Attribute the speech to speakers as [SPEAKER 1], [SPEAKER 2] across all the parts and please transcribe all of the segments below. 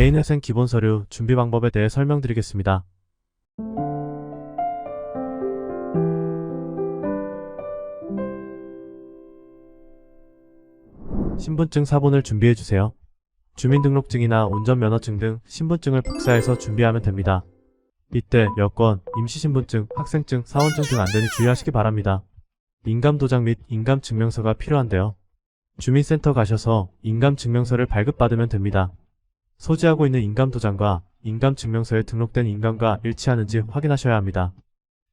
[SPEAKER 1] 개인회생 기본 서류 준비 방법에 대해 설명드리겠습니다. 신분증 사본을 준비해주세요. 주민등록증이나 운전면허증 등 신분증을 복사해서 준비하면 됩니다. 이때 여권, 임시신분증, 학생증, 사원증 등 안전히 주의하시기 바랍니다. 인감도장 및 인감증명서가 필요한데요. 주민센터 가셔서 인감증명서를 발급받으면 됩니다. 소지하고 있는 인감도장과 인감증명서에 등록된 인감과 일치하는지 확인하셔야 합니다.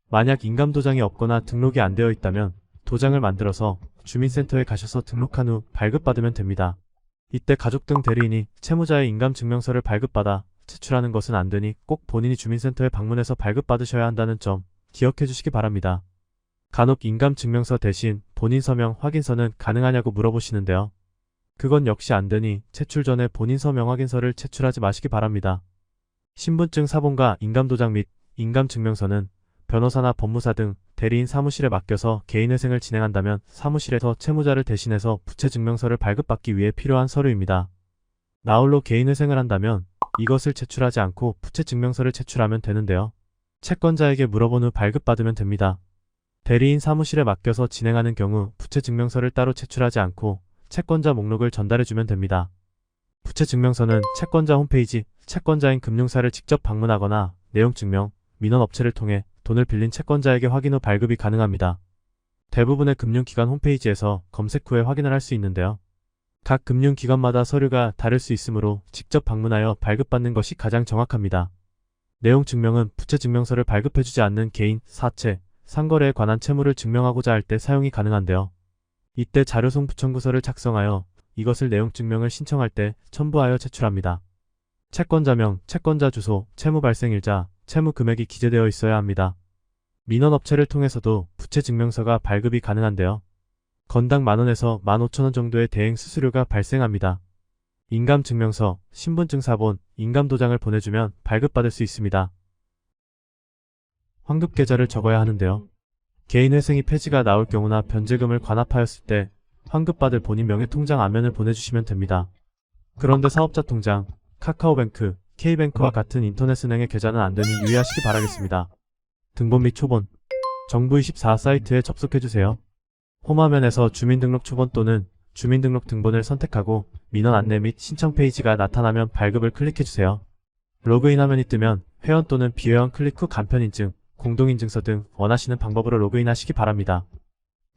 [SPEAKER 1] 만약 인감도장이 없거나 등록이 안 되어 있다면 도장을 만들어서 주민센터에 가셔서 등록한 후 발급받으면 됩니다. 이때 가족 등 대리인이 채무자의 인감증명서를 발급받아 제출하는 것은 안 되니 꼭 본인이 주민센터에 방문해서 발급받으셔야 한다는 점 기억해 주시기 바랍니다. 간혹 인감증명서 대신 본인 서명 확인서는 가능하냐고 물어보시는데요. 그건 역시 안 되니 제출 전에 본인 서명 확인서를 제출하지 마시기 바랍니다. 신분증 사본과 인감도장 및 인감증명서는 변호사나 법무사 등 대리인 사무실에 맡겨서 개인회생을 진행한다면 사무실에서 채무자를 대신해서 부채증명서를 발급받기 위해 필요한 서류입니다. 나홀로 개인회생을 한다면 이것을 제출하지 않고 부채증명서를 제출하면 되는데요. 채권자에게 물어본 후 발급받으면 됩니다. 대리인 사무실에 맡겨서 진행하는 경우 부채증명서를 따로 제출하지 않고 채권자 목록을 전달해주면 됩니다. 부채증명서는 채권자 홈페이지, 채권자인 금융사를 직접 방문하거나 내용증명, 민원업체를 통해 돈을 빌린 채권자에게 확인 후 발급이 가능합니다. 대부분의 금융기관 홈페이지에서 검색 후에 확인을 할 수 있는데요. 각 금융기관마다 서류가 다를 수 있으므로 직접 방문하여 발급받는 것이 가장 정확합니다. 내용증명은 부채증명서를 발급해주지 않는 개인, 사채, 상거래에 관한 채무를 증명하고자 할 때 사용이 가능한데요. 이때 자료송부 청구서를 작성하여 이것을 내용증명을 신청할 때 첨부하여 제출합니다. 채권자명, 채권자 주소, 채무 발생일자, 채무 금액이 기재되어 있어야 합니다. 민원업체를 통해서도 부채증명서가 발급이 가능한데요. 건당 만원에서 15,000원 정도의 대행 수수료가 발생합니다. 인감증명서, 신분증 사본, 인감도장을 보내주면 발급받을 수 있습니다. 환급계좌를 적어야 하는데요. 개인회생이 폐지가 나올 경우나 변제금을 관합하였을 때 환급받을 본인 명의 통장 안면을 보내주시면 됩니다. 그런데 사업자 통장, 카카오뱅크, K뱅크와 같은 인터넷은행의 계좌는 안 되니 유의하시기 바라겠습니다. 등본 및 초본, 정부24 사이트에 접속해주세요. 홈화면에서 주민등록 초본 또는 주민등록 등본을 선택하고 민원 안내 및 신청 페이지가 나타나면 발급을 클릭해주세요. 로그인 화면이 뜨면 회원 또는 비회원 클릭 후 간편인증, 공동인증서 등 원하시는 방법으로 로그인하시기 바랍니다.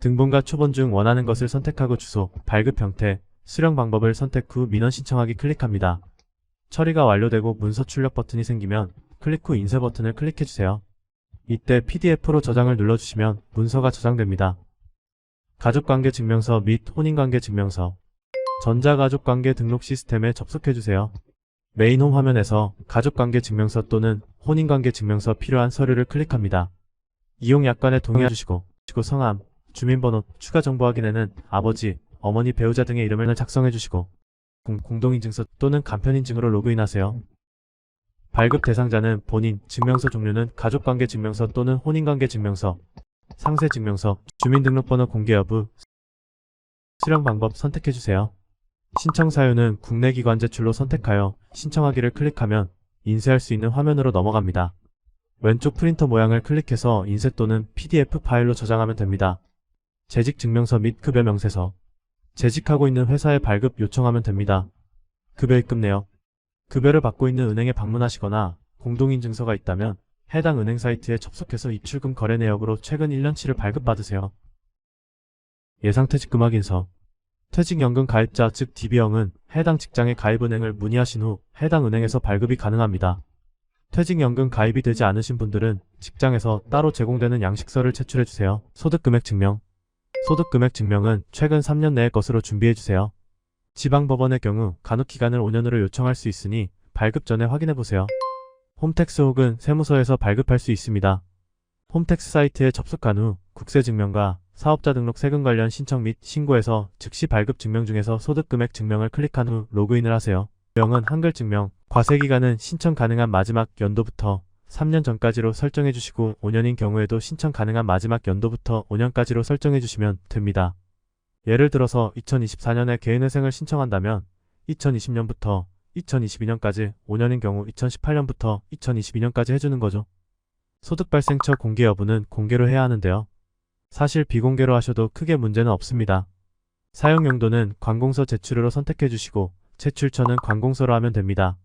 [SPEAKER 1] 등본과 초본 중 원하는 것을 선택하고 주소, 발급 형태, 수령 방법을 선택 후 민원 신청하기 클릭합니다. 처리가 완료되고 문서 출력 버튼이 생기면 클릭 후 인쇄 버튼을 클릭해주세요. 이때 PDF로 저장을 눌러주시면 문서가 저장됩니다. 가족관계 증명서 및 혼인관계 증명서, 전자가족관계 등록 시스템에 접속해주세요. 메인 홈 화면에서 가족관계 증명서 또는 혼인관계 증명서 필요한 서류를 클릭합니다. 이용 약관에 동의해주시고 성함, 주민번호, 추가 정보 확인에는 아버지, 어머니, 배우자 등의 이름을 작성해주시고 공동인증서 또는 간편인증으로 로그인하세요. 발급 대상자는 본인, 증명서 종류는 가족관계 증명서 또는 혼인관계 증명서, 상세증명서, 주민등록번호 공개 여부, 수령 방법 선택해주세요. 신청 사유는 국내 기관 제출로 선택하여 신청하기를 클릭하면 인쇄할 수 있는 화면으로 넘어갑니다. 왼쪽 프린터 모양을 클릭해서 인쇄 또는 PDF 파일로 저장하면 됩니다. 재직 증명서 및 급여 명세서, 재직하고 있는 회사에 발급 요청하면 됩니다. 급여 입금 내역, 급여를 받고 있는 은행에 방문하시거나 공동인증서가 있다면 해당 은행 사이트에 접속해서 입출금 거래 내역으로 최근 1년치를 발급받으세요. 예상퇴직금 확인서, 퇴직연금 가입자 즉 DB형은 해당 직장의 가입은행을 문의하신 후 해당 은행에서 발급이 가능합니다. 퇴직연금 가입이 되지 않으신 분들은 직장에서 따로 제공되는 양식서를 제출해주세요. 소득금액 증명, 소득금액 증명은 최근 3년 내의 것으로 준비해주세요. 지방법원의 경우 간혹기간을 5년으로 요청할 수 있으니 발급 전에 확인해보세요. 홈택스 혹은 세무서에서 발급할 수 있습니다. 홈택스 사이트에 접속한 후 국세증명과 사업자 등록 세금 관련 신청 및 신고에서 즉시 발급 증명 중에서 소득금액 증명을 클릭한 후 로그인을 하세요. 명은 한글 증명, 과세기간은 신청 가능한 마지막 연도부터 3년 전까지로 설정해주시고 5년인 경우에도 신청 가능한 마지막 연도부터 5년까지로 설정해주시면 됩니다. 예를 들어서 2024년에 개인회생을 신청한다면 2020년부터 2022년까지, 5년인 경우 2018년부터 2022년까지 해주는 거죠. 소득 발생처 공개 여부는 공개로 해야 하는데요. 사실 비공개로 하셔도 크게 문제는 없습니다. 사용 용도는 관공서 제출으로 선택해 주시고 제출처는 관공서로 하면 됩니다.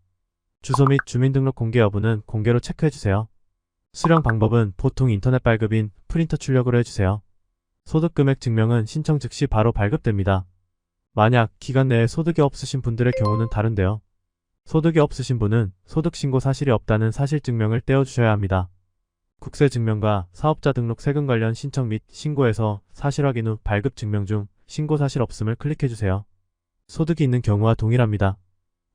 [SPEAKER 1] 주소 및 주민등록 공개 여부는 공개로 체크해 주세요. 수령 방법은 보통 인터넷 발급인 프린터 출력으로 해주세요. 소득금액 증명은 신청 즉시 바로 발급됩니다. 만약 기간 내에 소득이 없으신 분들의 경우는 다른데요. 소득이 없으신 분은 소득신고 사실이 없다는 사실증명을 떼어주셔야 합니다. 국세증명과 사업자 등록 세금 관련 신청 및 신고에서 사실 확인 후 발급 증명 중 신고 사실 없음을 클릭해주세요. 소득이 있는 경우와 동일합니다.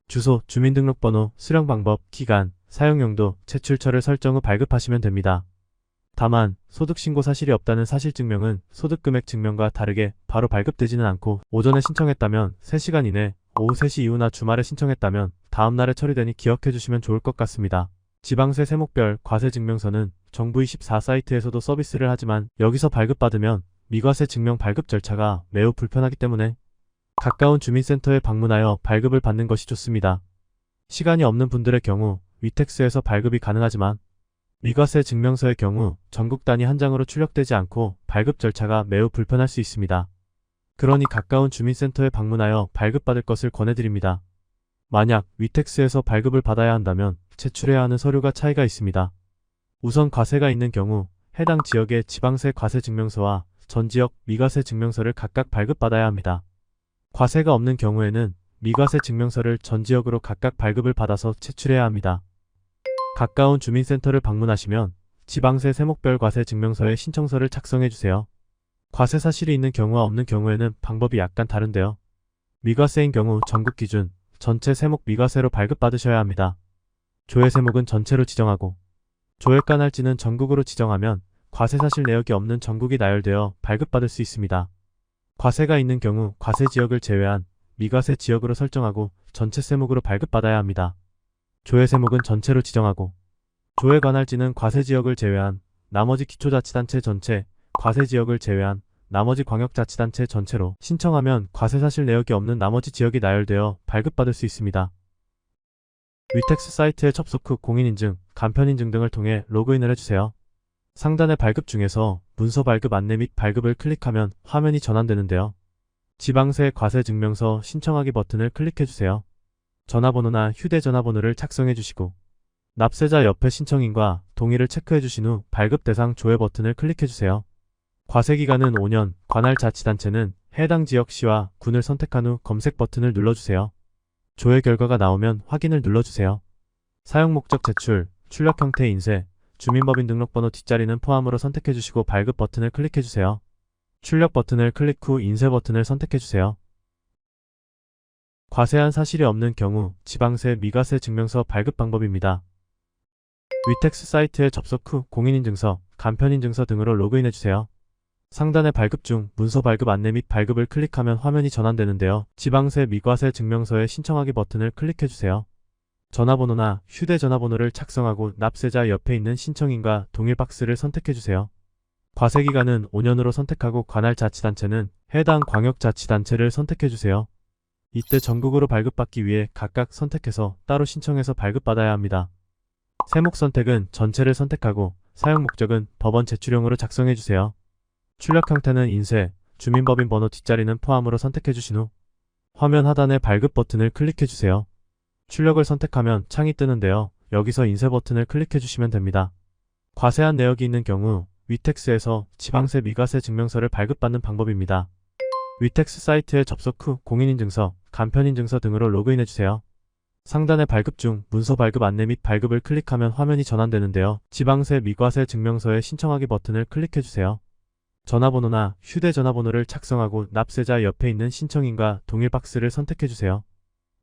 [SPEAKER 1] 주소, 주민등록번호, 수령 방법, 기간, 사용용도, 제출처를 설정 후 발급하시면 됩니다. 다만 소득신고 사실이 없다는 사실증명은 소득금액 증명과 다르게 바로 발급되지는 않고 오전에 신청했다면 3시간 이내, 오후 3시 이후나 주말에 신청했다면 다음날에 처리되니 기억해 주시면 좋을 것 같습니다. 지방세 세목별 과세증명서는 정부24 사이트에서도 서비스를 하지만 여기서 발급받으면 미과세 증명 발급 절차가 매우 불편하기 때문에 가까운 주민센터에 방문하여 발급을 받는 것이 좋습니다. 시간이 없는 분들의 경우 위택스에서 발급이 가능하지만 미과세 증명서의 경우 전국 단위 한 장으로 출력되지 않고 발급 절차가 매우 불편할 수 있습니다. 그러니 가까운 주민센터에 방문하여 발급받을 것을 권해드립니다. 만약 위택스에서 발급을 받아야 한다면 제출해야 하는 서류가 차이가 있습니다. 우선 과세가 있는 경우 해당 지역의 지방세 과세증명서와 전 지역 미과세 증명서를 각각 발급받아야 합니다. 과세가 없는 경우에는 미과세 증명서를 전 지역으로 각각 발급을 받아서 제출해야 합니다. 가까운 주민센터를 방문하시면 지방세 세목별 과세 증명서의 신청서를 작성해주세요. 과세 사실이 있는 경우와 없는 경우에는 방법이 약간 다른데요. 미과세인 경우 전국 기준 전체 세목 미과세로 발급받으셔야 합니다. 조회 세목은 전체로 지정하고 조회가 날지는 전국으로 지정하면 과세 사실 내역이 없는 전국이 나열되어 발급받을 수 있습니다. 과세가 있는 경우 과세 지역을 제외한 미과세 지역으로 설정하고 전체 세목으로 발급받아야 합니다. 조회 세목은 전체로 지정하고 조회 관할지는 과세 지역을 제외한 나머지 기초자치단체 전체, 과세 지역을 제외한 나머지 광역자치단체 전체로 신청하면 과세 사실 내역이 없는 나머지 지역이 나열되어 발급받을 수 있습니다. 위택스 사이트에 접속 후 공인인증, 간편인증 등을 통해 로그인을 해주세요. 상단의 발급 중에서 문서 발급 안내 및 발급을 클릭하면 화면이 전환되는데요. 지방세 과세 증명서 신청하기 버튼을 클릭해주세요. 전화번호나 휴대전화번호를 착성해주시고 납세자 옆에 신청인과 동의를 체크해주신 후 발급 대상 조회 버튼을 클릭해주세요. 과세기간은 5년, 관할 자치단체는 해당 지역시와 군을 선택한 후 검색 버튼을 눌러주세요. 조회 결과가 나오면 확인을 눌러주세요. 사용 목적 제출, 출력 형태 인쇄, 주민법인 등록번호 뒷자리는 포함으로 선택해주시고 발급 버튼을 클릭해주세요. 출력 버튼을 클릭 후 인쇄 버튼을 선택해주세요. 과세한 사실이 없는 경우 지방세 미과세 증명서 발급 방법입니다. 위택스 사이트에 접속 후 공인인증서, 간편인증서 등으로 로그인해주세요. 상단의 발급 중 문서 발급 안내 및 발급을 클릭하면 화면이 전환되는데요. 지방세 미과세 증명서의 신청하기 버튼을 클릭해주세요. 전화번호나 휴대전화번호를 착성하고 납세자 옆에 있는 신청인과 동일 박스를 선택해주세요. 과세기간은 5년으로 선택하고 관할 자치단체는 해당 광역자치단체를 선택해주세요. 이때 전국으로 발급받기 위해 각각 선택해서 따로 신청해서 발급받아야 합니다. 세목 선택은 전체를 선택하고 사용 목적은 법원 제출용으로 작성해주세요. 출력 형태는 인쇄, 주민법인 번호 뒷자리는 포함으로 선택해주신 후 화면 하단의 발급 버튼을 클릭해주세요. 출력을 선택하면 창이 뜨는데요. 여기서 인쇄 버튼을 클릭해주시면 됩니다. 과세한 내역이 있는 경우 위택스에서 지방세 미과세 증명서를 발급받는 방법입니다. 위택스 사이트에 접속 후 공인인증서, 간편인증서 등으로 로그인해주세요. 상단의 발급 중 문서 발급 안내 및 발급을 클릭하면 화면이 전환되는데요. 지방세 미과세 증명서의 신청하기 버튼을 클릭해주세요. 전화번호나 휴대전화번호를 착성하고 납세자 옆에 있는 신청인과 동일 박스를 선택해주세요.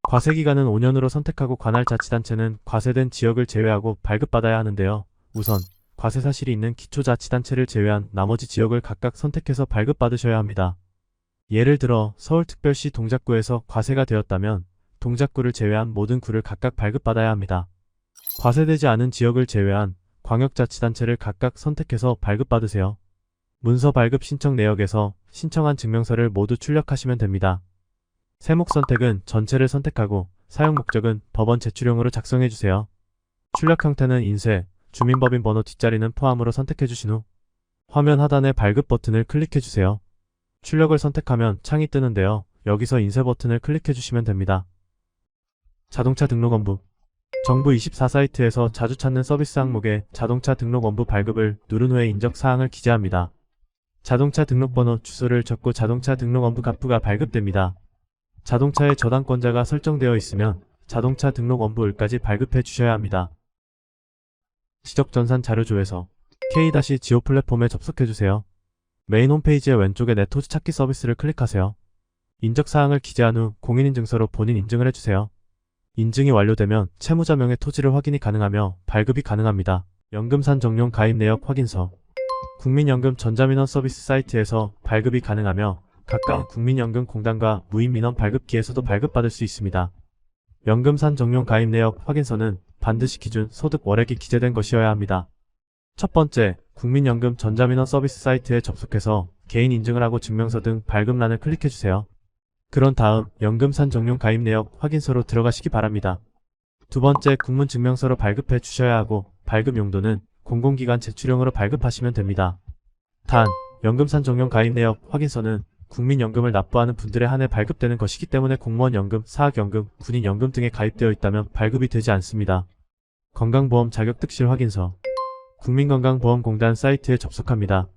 [SPEAKER 1] 과세기간은 5년으로 선택하고 관할 자치단체는 과세된 지역을 제외하고 발급받아야 하는데요. 우선 과세 사실이 있는 기초자치단체를 제외한 나머지 지역을 각각 선택해서 발급받으셔야 합니다. 예를 들어 서울특별시 동작구에서 과세가 되었다면 동작구를 제외한 모든 구를 각각 발급받아야 합니다. 과세되지 않은 지역을 제외한 광역자치단체를 각각 선택해서 발급받으세요. 문서 발급 신청 내역에서 신청한 증명서를 모두 출력하시면 됩니다. 세목 선택은 전체를 선택하고 사용 목적은 법원 제출용으로 작성해주세요. 출력 형태는 인쇄, 주민법인 번호 뒷자리는 포함으로 선택해주신 후 화면 하단의 발급 버튼을 클릭해주세요. 출력을 선택하면 창이 뜨는데요. 여기서 인쇄 버튼을 클릭해주시면 됩니다. 자동차 등록 원부. 정부 24 사이트에서 자주 찾는 서비스 항목에 자동차 등록 원부 발급을 누른 후에 인적 사항을 기재합니다. 자동차 등록번호, 주소를 적고 자동차 등록 원부 값부가 발급됩니다. 자동차의 저당권자가 설정되어 있으면 자동차 등록 원부을까지 발급해 주셔야 합니다. 지적전산 자료조회서 K-지오 플랫폼에 접속해주세요. 메인 홈페이지의 왼쪽에 내 토지 찾기 서비스를 클릭하세요. 인적사항을 기재한 후 공인인증서로 본인 인증을 해주세요. 인증이 완료되면 채무자 명의 토지를 확인이 가능하며 발급이 가능합니다. 연금산 정용 가입 내역 확인서. 국민연금 전자민원 서비스 사이트에서 발급이 가능하며 가까운 국민연금공단과 무인민원 발급기에서도 발급받을 수 있습니다. 연금산 정용 가입 내역 확인서는 반드시 기준 소득 월액이 기재된 것이어야 합니다. 첫 번째, 국민연금 전자민원 서비스 사이트에 접속해서 개인 인증을 하고 증명서 등 발급란을 클릭해주세요. 그런 다음 연금산 정용 가입 내역 확인서로 들어가시기 바랍니다. 두 번째, 국문증명서로 발급해 주셔야 하고 발급 용도는 공공기관 제출용으로 발급하시면 됩니다. 단, 연금산 정용 가입 내역 확인서는 국민연금을 납부하는 분들에 한해 발급되는 것이기 때문에 공무원연금, 사학연금, 군인연금 등에 가입되어 있다면 발급이 되지 않습니다. 건강보험 자격특실 확인서. 국민건강보험공단 사이트에 접속합니다.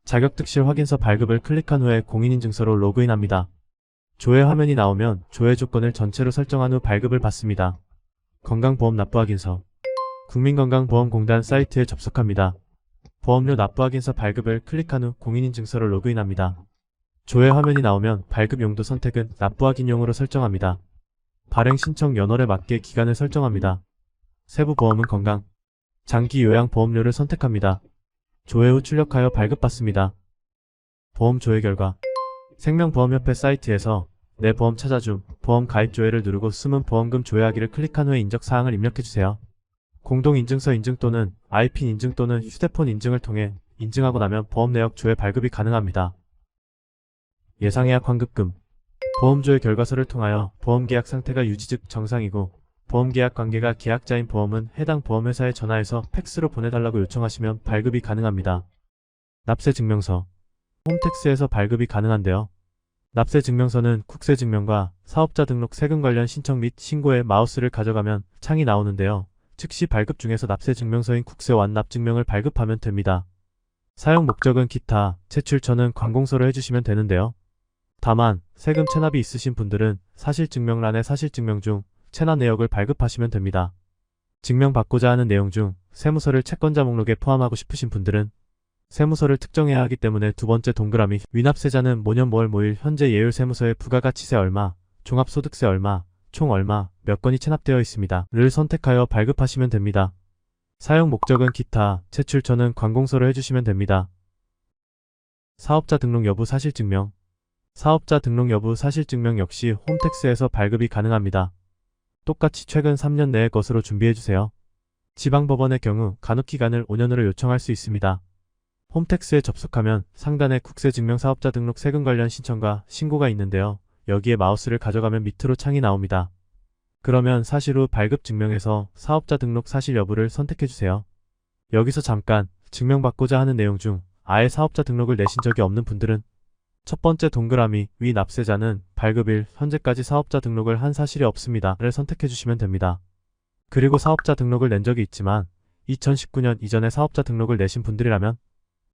[SPEAKER 1] 자격특실 확인서 발급을 클릭한 후에 공인인증서로 로그인합니다. 조회 화면이 나오면 조회 조건을 전체로 설정한 후 발급을 받습니다. 건강보험 납부확인서. 국민건강보험공단 사이트에 접속합니다. 보험료 납부확인서 발급을 클릭한 후 공인인증서로 로그인합니다. 조회 화면이 나오면 발급 용도 선택은 납부확인용으로 설정합니다. 발행 신청 연월에 맞게 기간을 설정합니다. 세부 보험은 건강, 장기 요양 보험료를 선택합니다. 조회 후 출력하여 발급받습니다. 보험 조회 결과. 생명보험협회 사이트에서 내 보험 찾아줌, 보험 가입 조회를 누르고 숨은 보험금 조회하기를 클릭한 후에 인적사항을 입력해주세요. 공동인증서 인증 또는 아이핀 인증 또는 휴대폰 인증을 통해 인증하고 나면 보험 내역 조회 발급이 가능합니다. 예상예약 환급금. 보험조회 결과서를 통하여 보험계약 상태가 유지 즉 정상이고 보험계약 관계가 계약자인 보험은 해당 보험회사에 전화해서 팩스로 보내달라고 요청하시면 발급이 가능합니다. 납세증명서. 홈택스에서 발급이 가능한데요. 납세증명서는 국세증명과 사업자 등록 세금 관련 신청 및 신고에 마우스를 가져가면 창이 나오는데요. 즉시 발급 중에서 납세증명서인 국세 완납증명을 발급하면 됩니다. 사용 목적은 기타, 제출처는 관공서로 해주시면 되는데요. 다만 세금 체납이 있으신 분들은 사실증명란에 사실증명 중 체납 내역을 발급하시면 됩니다. 증명받고자 하는 내용 중 세무서를 채권자 목록에 포함하고 싶으신 분들은 세무서를 특정해야 하기 때문에 두 번째 동그라미 위납세자는 모년 뭐월 뭐일 현재 예율 세무서에 부가가치세 얼마, 종합소득세 얼마, 총 얼마, 몇 건이 체납되어 있습니다. 를 선택하여 발급하시면 됩니다. 사용 목적은 기타, 제출처는 관공서로 해주시면 됩니다. 사업자 등록 여부 사실증명. 사업자 등록 여부 사실증명 역시 홈택스에서 발급이 가능합니다. 똑같이 최근 3년 내의 것으로 준비해주세요. 지방법원의 경우 간혹기간을 5년으로 요청할 수 있습니다. 홈택스에 접속하면 상단에 국세증명사업자 등록 세금 관련 신청과 신고가 있는데요. 여기에 마우스를 가져가면 밑으로 창이 나옵니다. 그러면 사실 후 발급 증명에서 사업자 등록 사실 여부를 선택해주세요. 여기서 잠깐 증명받고자 하는 내용 중 아예 사업자 등록을 내신 적이 없는 분들은 첫 번째 동그라미 위 납세자는 발급일 현재까지 사업자 등록을 한 사실이 없습니다 를 선택해주시면 됩니다. 그리고 사업자 등록을 낸 적이 있지만 2019년 이전에 사업자 등록을 내신 분들이라면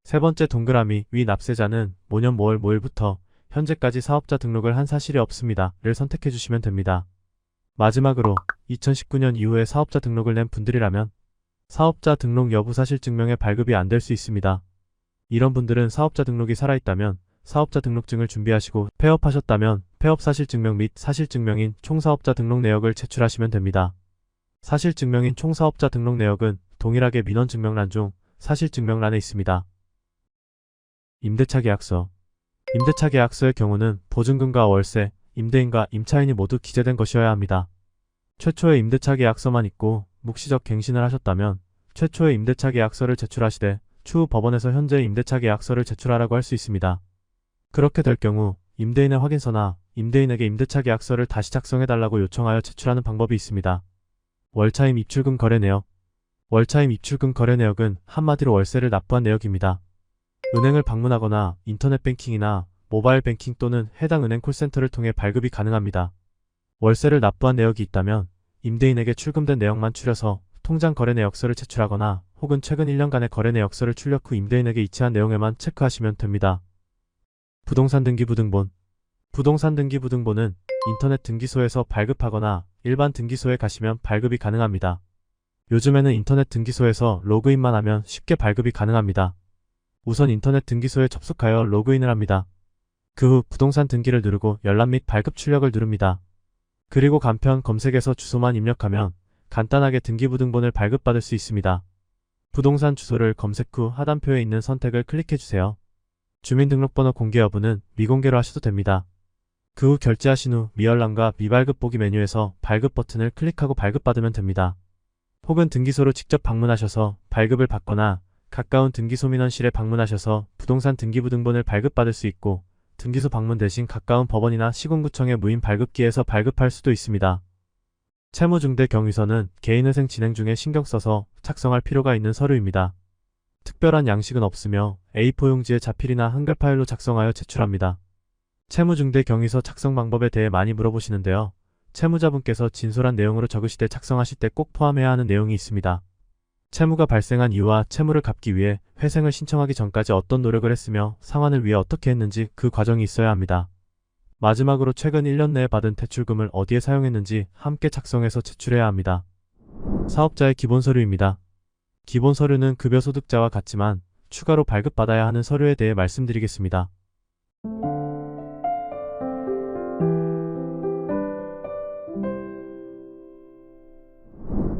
[SPEAKER 1] 세 번째 동그라미 위 납세자는 모년 뭐월 뭐일부터 현재까지 사업자 등록을 한 사실이 없습니다 를 선택해주시면 됩니다. 마지막으로 2019년 이후에 사업자 등록을 낸 분들이라면 사업자 등록 여부 사실 증명에 발급이 안 될 수 있습니다. 이런 분들은 사업자 등록이 살아있다면 사업자 등록증을 준비하시고 폐업하셨다면 폐업 사실 증명 및 사실 증명인 총사업자 등록 내역을 제출하시면 됩니다. 사실 증명인 총사업자 등록 내역은 동일하게 민원 증명란 중 사실 증명란에 있습니다. 임대차 계약서. 임대차 계약서의 경우는 보증금과 월세, 임대인과 임차인이 모두 기재된 것이어야 합니다. 최초의 임대차 계약서만 있고 묵시적 갱신을 하셨다면 최초의 임대차 계약서를 제출하시되 추후 법원에서 현재 임대차 계약서를 제출하라고 할 수 있습니다. 그렇게 될 경우 임대인의 확인서나 임대인에게 임대차 계약서를 다시 작성해달라고 요청하여 제출하는 방법이 있습니다. 월차임 입출금 거래 내역. 월차임 입출금 거래 내역은 한마디로 월세를 납부한 내역입니다. 은행을 방문하거나 인터넷 뱅킹이나 모바일 뱅킹 또는 해당 은행 콜센터를 통해 발급이 가능합니다. 월세를 납부한 내역이 있다면 임대인에게 출금된 내역만 추려서 통장 거래 내역서를 제출하거나 혹은 최근 1년간의 거래 내역서를 출력 후 임대인에게 이체한 내용에만 체크하시면 됩니다. 부동산 등기부등본. 부동산 등기부등본은 인터넷 등기소에서 발급하거나 일반 등기소에 가시면 발급이 가능합니다. 요즘에는 인터넷 등기소에서 로그인만 하면 쉽게 발급이 가능합니다. 우선 인터넷 등기소에 접속하여 로그인을 합니다. 그 후 부동산 등기를 누르고 열람 및 발급 출력을 누릅니다. 그리고 간편 검색에서 주소만 입력하면 간단하게 등기부등본을 발급받을 수 있습니다. 부동산 주소를 검색 후 하단표에 있는 선택을 클릭해주세요. 주민등록번호 공개 여부는 미공개로 하셔도 됩니다. 그 후 결제하신 후 미열람과 미발급 보기 메뉴에서 발급 버튼을 클릭하고 발급받으면 됩니다. 혹은 등기소로 직접 방문하셔서 발급을 받거나 가까운 등기소 민원실에 방문하셔서 부동산 등기부등본을 발급받을 수 있고 등기소 방문 대신 가까운 법원이나 시군구청의 무인 발급기에서 발급할 수도 있습니다. 채무중대 경위서는 개인회생 진행 중에 신경 써서 작성할 필요가 있는 서류입니다. 특별한 양식은 없으며 A4 용지에 자필이나 한글 파일로 작성하여 제출합니다. 채무중대 경위서 작성 방법에 대해 많이 물어보시는데요. 채무자분께서 진솔한 내용으로 적으실 때 작성하실 때 꼭 포함해야 하는 내용이 있습니다. 채무가 발생한 이유와 채무를 갚기 위해 회생을 신청하기 전까지 어떤 노력을 했으며 상환을 위해 어떻게 했는지 그 과정이 있어야 합니다. 마지막으로 최근 1년 내에 받은 대출금을 어디에 사용했는지 함께 작성해서 제출해야 합니다. 사업자의 기본 서류입니다. 기본 서류는 급여 소득자와 같지만 추가로 발급받아야 하는 서류에 대해 말씀드리겠습니다.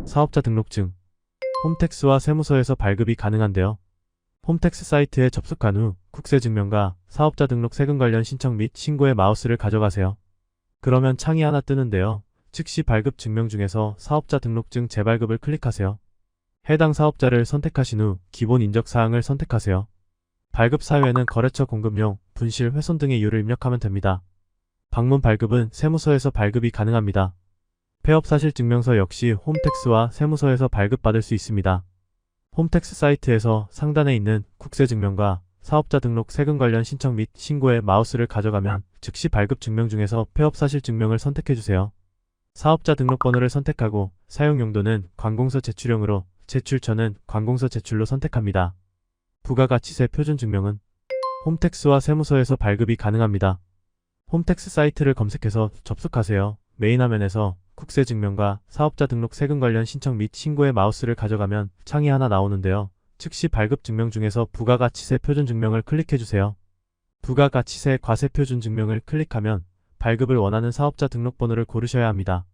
[SPEAKER 1] 사업자 등록증. 홈택스와 세무서에서 발급이 가능한데요. 홈택스 사이트에 접속한 후 국세증명과 사업자 등록 세금 관련 신청 및 신고의 마우스를 가져가세요. 그러면 창이 하나 뜨는데요. 즉시 발급 증명 중에서 사업자 등록증 재발급을 클릭하세요. 해당 사업자를 선택하신 후 기본 인적사항을 선택하세요. 발급 사유에는 거래처 공급용, 분실, 훼손 등의 이유를 입력하면 됩니다. 방문 발급은 세무서에서 발급이 가능합니다. 폐업사실증명서 역시 홈택스와 세무서에서 발급받을 수 있습니다. 홈택스 사이트에서 상단에 있는 국세증명과 사업자 등록 세금 관련 신청 및 신고의 마우스를 가져가면 즉시 발급 증명 중에서 폐업사실증명을 선택해주세요. 사업자 등록번호를 선택하고 사용용도는 관공서 제출용으로 제출처는 관공서 제출로 선택합니다. 부가가치세 표준증명은 홈택스와 세무서에서 발급이 가능합니다. 홈택스 사이트를 검색해서 접속하세요. 메인 화면에서 국세증명과 사업자 등록 세금 관련 신청 및 신고의 마우스를 가져가면 창이 하나 나오는데요. 즉시 발급 증명 중에서 부가가치세 표준증명을 클릭해주세요. 부가가치세 과세표준증명을 클릭하면 발급을 원하는 사업자 등록번호를 고르셔야 합니다.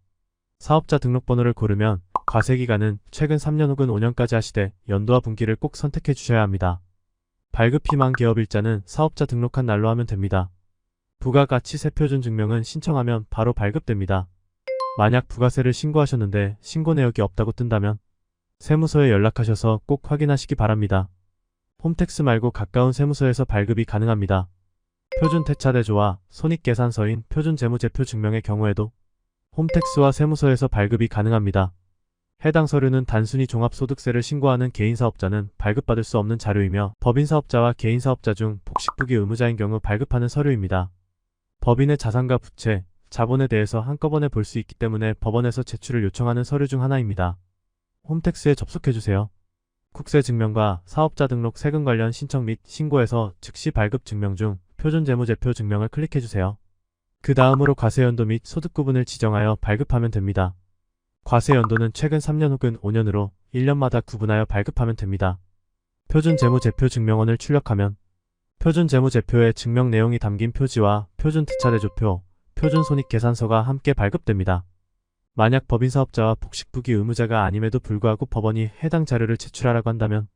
[SPEAKER 1] 사업자 등록번호를 고르면 과세기간은 최근 3년 혹은 5년까지 하시되 연도와 분기를 꼭 선택해 주셔야 합니다. 발급 희망 개업일자는 사업자 등록한 날로 하면 됩니다. 부가가치세 표준증명은 신청하면 바로 발급됩니다. 만약 부가세를 신고하셨는데 신고 내역이 없다고 뜬다면 세무서에 연락하셔서 꼭 확인하시기 바랍니다. 홈택스 말고 가까운 세무서에서 발급이 가능합니다. 표준대차대조와 손익계산서인 표준재무제표 증명의 경우에도 홈택스와 세무서에서 발급이 가능합니다. 해당 서류는 단순히 종합소득세를 신고하는 개인사업자는 발급받을 수 없는 자료이며 법인사업자와 개인사업자 중 복식부기 의무자인 경우 발급하는 서류입니다. 법인의 자산과 부채, 자본에 대해서 한꺼번에 볼 수 있기 때문에 법원에서 제출을 요청하는 서류 중 하나입니다. 홈택스에 접속해주세요. 국세증명과 사업자 등록 세금 관련 신청 및 신고에서 즉시 발급 증명 중 표준재무제표 증명을 클릭해주세요. 그 다음으로 과세연도 및 소득구분을 지정하여 발급하면 됩니다. 과세연도는 최근 3년 혹은 5년으로 1년마다 구분하여 발급하면 됩니다. 표준재무제표 증명원을 출력하면 표준재무제표의 증명 내용이 담긴 표지와 표준대차대조표, 표준손익계산서가 함께 발급됩니다. 만약 법인사업자와 복식부기 의무자가 아님에도 불구하고 법원이 해당 자료를 제출하라고 한다면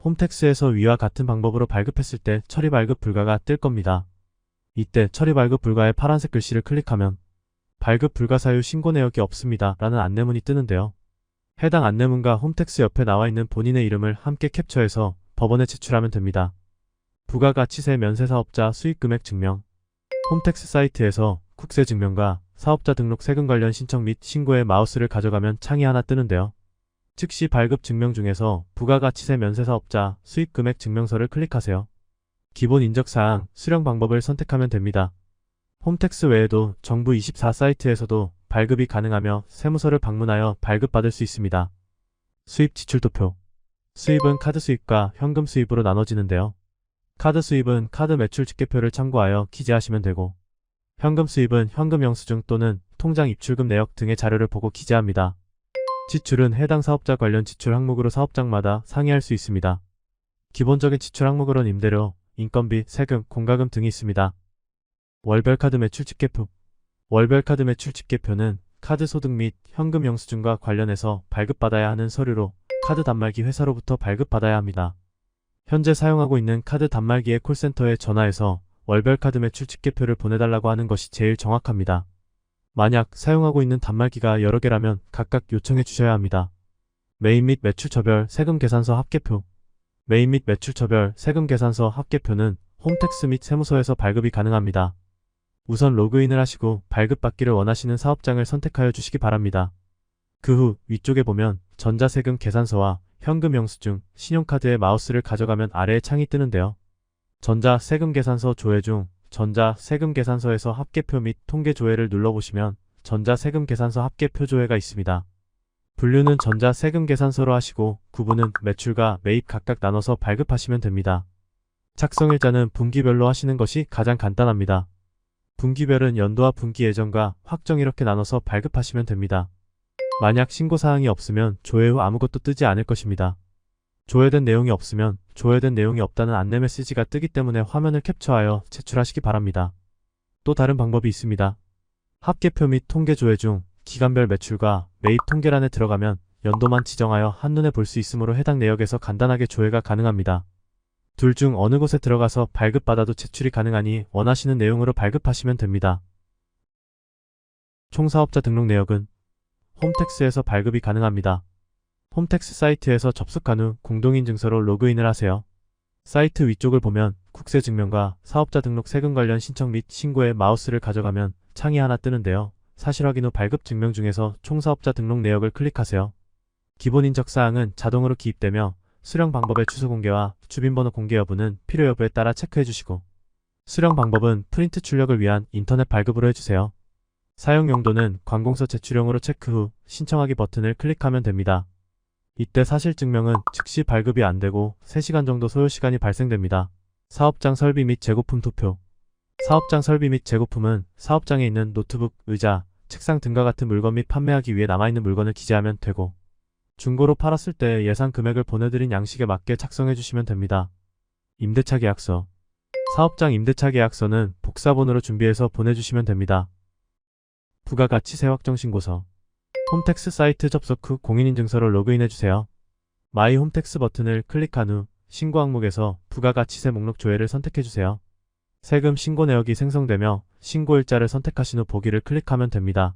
[SPEAKER 1] 홈택스에서 위와 같은 방법으로 발급했을 때 처리 발급 불가가 뜰 겁니다. 이때 처리 발급 불가의 파란색 글씨를 클릭하면 발급 불가 사유 신고 내역이 없습니다 라는 안내문이 뜨는데요. 해당 안내문과 홈택스 옆에 나와 있는 본인의 이름을 함께 캡처해서 법원에 제출하면 됩니다. 부가가치세 면세사업자 수익금액 증명. 홈택스 사이트에서 국세 증명과 사업자 등록 세금 관련 신청 및 신고에 마우스를 가져가면 창이 하나 뜨는데요. 즉시 발급 증명 중에서 부가가치세 면세사업자 수입금액 증명서를 클릭하세요. 기본 인적사항, 수령 방법을 선택하면 됩니다. 홈택스 외에도 정부 24 사이트에서도 발급이 가능하며 세무서를 방문하여 발급받을 수 있습니다. 수입 지출도표. 수입은 카드 수입과 현금 수입으로 나눠지는데요. 카드 수입은 카드 매출 집계표를 참고하여 기재하시면 되고, 현금 수입은 현금 영수증 또는 통장 입출금 내역 등의 자료를 보고 기재합니다. 지출은 해당 사업자 관련 지출 항목으로 사업장마다 상이할 수 있습니다. 기본적인 지출 항목으로는 임대료, 인건비, 세금, 공과금 등이 있습니다. 월별 카드 매출 집계표. 월별 카드 매출 집계표는 카드 소득 및 현금 영수증과 관련해서 발급받아야 하는 서류로 카드 단말기 회사로부터 발급받아야 합니다. 현재 사용하고 있는 카드 단말기의 콜센터에 전화해서 월별 카드 매출 집계표를 보내달라고 하는 것이 제일 정확합니다. 만약 사용하고 있는 단말기가 여러 개라면 각각 요청해 주셔야 합니다. 매입 및 매출처별 세금 계산서 합계표. 매입 및 매출처별 세금 계산서 합계표는 홈택스 및 세무서에서 발급이 가능합니다. 우선 로그인을 하시고 발급받기를 원하시는 사업장을 선택하여 주시기 바랍니다. 그 후 위쪽에 보면 전자세금 계산서와 현금 영수증, 신용카드의 마우스를 가져가면 아래에 창이 뜨는데요. 전자세금 계산서 조회 중 전자세금 계산서에서 합계표 및 통계 조회를 눌러보시면 전자세금 계산서 합계표 조회가 있습니다. 분류는 전자세금 계산서로 하시고 구분은 매출과 매입 각각 나눠서 발급하시면 됩니다. 작성일자는 분기별로 하시는 것이 가장 간단합니다. 분기별은 연도와 분기 예정과 확정 이렇게 나눠서 발급하시면 됩니다. 만약 신고사항이 없으면 조회 후 아무것도 뜨지 않을 것입니다. 조회된 내용이 없으면 조회된 내용이 없다는 안내 메시지가 뜨기 때문에 화면을 캡처하여 제출하시기 바랍니다. 또 다른 방법이 있습니다. 합계표 및 통계 조회 중 기간별 매출과 매입 통계란에 들어가면 연도만 지정하여 한눈에 볼 수 있으므로 해당 내역에서 간단하게 조회가 가능합니다. 둘 중 어느 곳에 들어가서 발급받아도 제출이 가능하니 원하시는 내용으로 발급하시면 됩니다. 총사업자 등록 내역은 홈택스에서 발급이 가능합니다. 홈택스 사이트에서 접속한 후 공동인증서로 로그인을 하세요. 사이트 위쪽을 보면 국세 증명과 사업자 등록 세금 관련 신청 및 신고에 마우스를 가져가면 창이 하나 뜨는데요. 사실 확인 후 발급 증명 중에서 총사업자 등록 내역을 클릭하세요. 기본 인적사항은 자동으로 기입되며 수령 방법의 주소 공개와 주민번호 공개 여부는 필요 여부에 따라 체크해 주시고, 수령 방법은 프린트 출력을 위한 인터넷 발급으로 해주세요. 사용 용도는 관공서 제출용으로 체크 후 신청하기 버튼을 클릭하면 됩니다. 이때 사실증명은 즉시 발급이 안되고 3시간 정도 소요시간이 발생됩니다. 사업장 설비 및 재고품 도표. 사업장 설비 및 재고품은 사업장에 있는 노트북, 의자, 책상 등과 같은 물건 및 판매하기 위해 남아있는 물건을 기재하면 되고, 중고로 팔았을 때 예상 금액을 보내드린 양식에 맞게 작성해 주시면 됩니다. 임대차 계약서. 사업장 임대차 계약서는 복사본으로 준비해서 보내주시면 됩니다. 부가가치세 확정신고서. 홈택스 사이트 접속 후 공인인증서로 로그인해주세요. 마이 홈택스 버튼을 클릭한 후 신고 항목에서 부가가치세 목록 조회를 선택해주세요. 세금 신고 내역이 생성되며 신고일자를 선택하신 후 보기를 클릭하면 됩니다.